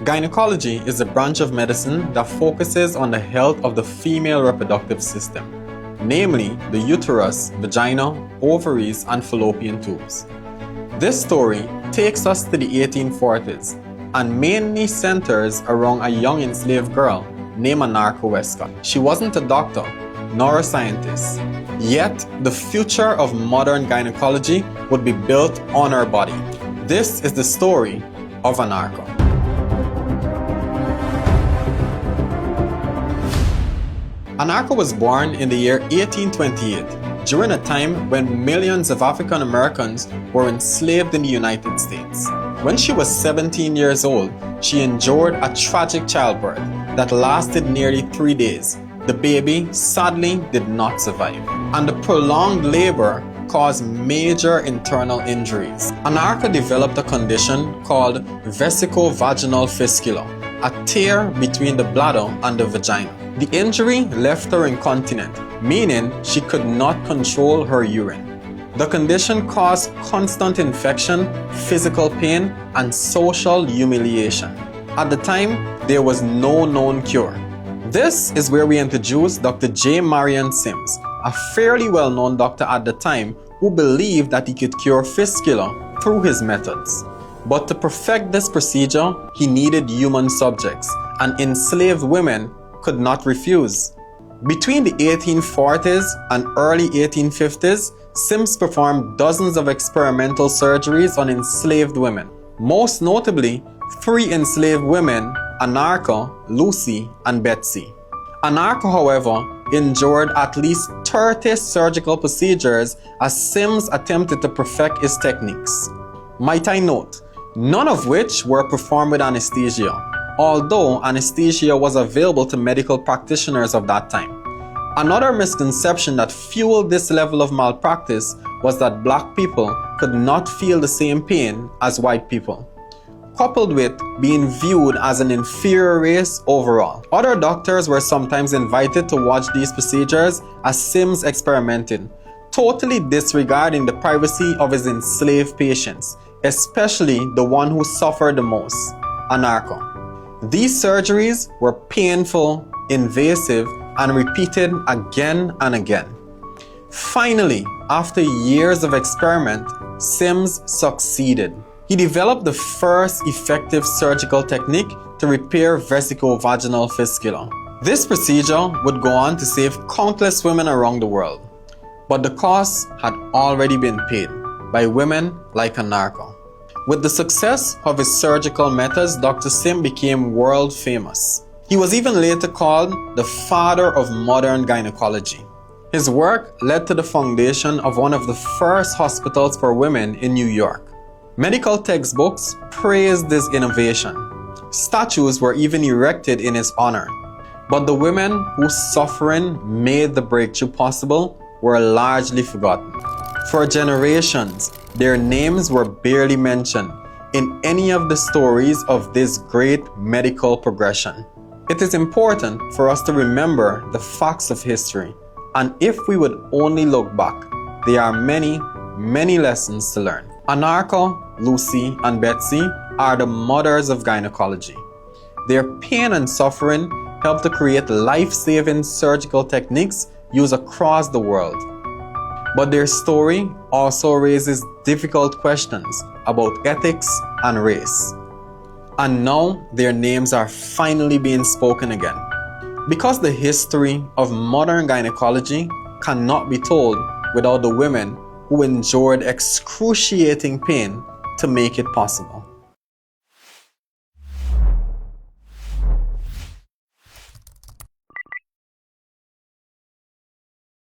Gynecology is a branch of medicine that focuses on the health of the female reproductive system, namely the uterus, vagina, ovaries, and fallopian tubes. This story takes us to the 1840s and mainly centers around a young enslaved girl named ANARCHA Westcott. She wasn't a doctor nor a scientist, yet the future of modern gynecology would be built on her body. This is the story of ANARCHA. ANARCHA was born in the year 1828, during a time when millions of African Americans were enslaved in the United States. When she was 17 years old, she endured a tragic childbirth that lasted nearly 3 days. The baby sadly did not survive, and the prolonged labor caused major internal injuries. ANARCHA developed a condition called vesicovaginal fistula, a tear between the bladder and the vagina. The injury left her incontinent, meaning she could not control her urine. The condition caused constant infection, physical pain, and social humiliation. At the time, there was no known cure. This is where we introduce Dr. J. Marion Sims, a fairly well-known doctor at the time who believed that he could cure fistula through his methods. But to perfect this procedure, he needed human subjects, and enslaved women could not refuse. Between the 1840s and early 1850s, Sims performed dozens of experimental surgeries on enslaved women. Most notably, 3 enslaved women, ANARCHA, Lucy, and Betsey. ANARCHA, however, endured at least 30 surgical procedures as Sims attempted to perfect his techniques. Might I note, none of which were performed with anesthesia, although anesthesia was available to medical practitioners of that time. Another misconception that fueled this level of malpractice was that black people could not feel the same pain as white people, coupled with being viewed as an inferior race overall. Other doctors were sometimes invited to watch these procedures as Sims experimented, totally disregarding the privacy of his enslaved patients, especially the one who suffered the most, ANARCHA. These surgeries were painful, invasive, and repeated again and again. Finally, after years of experiment, Sims succeeded. He developed the first effective surgical technique to repair vesicovaginal fistula. This procedure would go on to save countless women around the world, but the cost had already been paid by women like ANARCHA. With the success of his surgical methods, Dr. Sim became world famous. He was even later called the father of modern gynecology. His work led to the foundation of one of the first hospitals for women in New York. Medical textbooks praised this innovation. Statues were even erected in his honor. But the women whose suffering made the breakthrough possible were largely forgotten. For generations, their names were barely mentioned in any of the stories of this great medical progression. It is important for us to remember the facts of history, and if we would only look back, there are many, many lessons to learn. ANARCHA, Lucy, and Betsey are the mothers of gynecology. Their pain and suffering helped to create life-saving surgical techniques used across the world. But their story also raises difficult questions about ethics and race. And now their names are finally being spoken again. Because the history of modern gynecology cannot be told without the women who endured excruciating pain to make it possible.